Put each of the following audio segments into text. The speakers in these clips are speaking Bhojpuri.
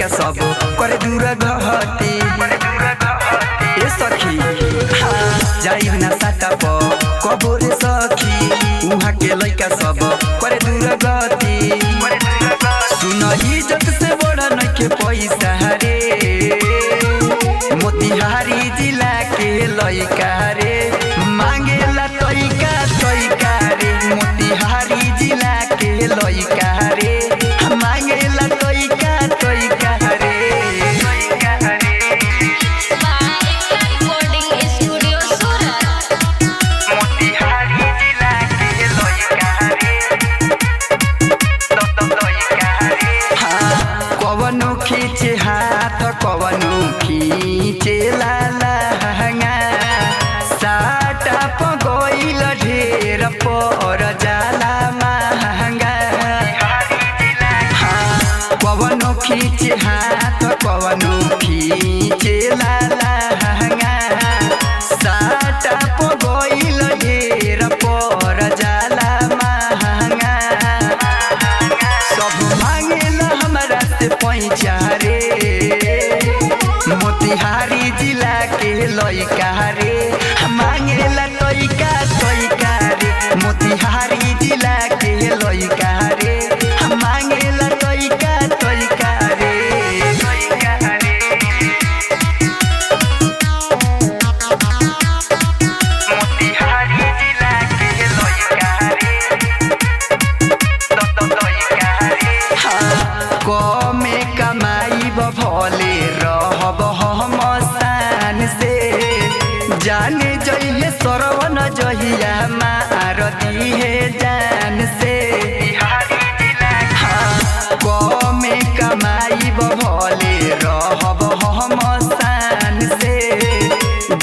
लइका सब करे दूर गहती ए सखी जाई ना साटा प कबोरे सखी उहाँ के लइका सब करे दूर गहती सुन इज्जत से बड़ा नइखे पैसा रे मोतिहारी जिला के लइका रे मांगेला तइका तइका रे मोतिहारी जिला के लइका रे मांगेला तइका तइका रे मोतिहारी जिला के लइका रे कवनो खींचे हाथ कवनो खींचे लहंगा साटा पगोइल ढेर पर जाला महंगा कवनो खींचे हाथ कवनो खींचे लहंगा साटा पगोइल ढेर पर जाला महंगा सब मांगेला हमरा से पैसा रे मोतिहारी जिला के लइका रे मांगेला तइका तइका रे मोतिहारी जिला के लइका रे मांगेला तइका तइका रे मोतिहारी जिला के लइका रे कमे कमाई भले रहब हम शान से जाने जइहे सरवन जहिया मार दिहे जान से कमे कमाई भले रहब हम शान से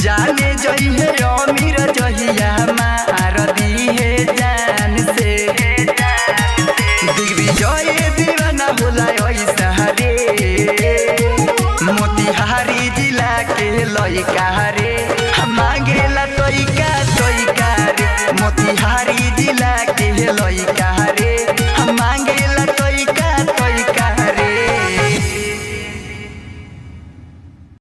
जाने जइहे अमीर जहिया मार दिहे जान से दिग्विजय दीवाना होला ऐसा रे मोतिहारी जिला के लइका रे मांगेला तइका तइका रे मोतिहारी जिला के लइका रे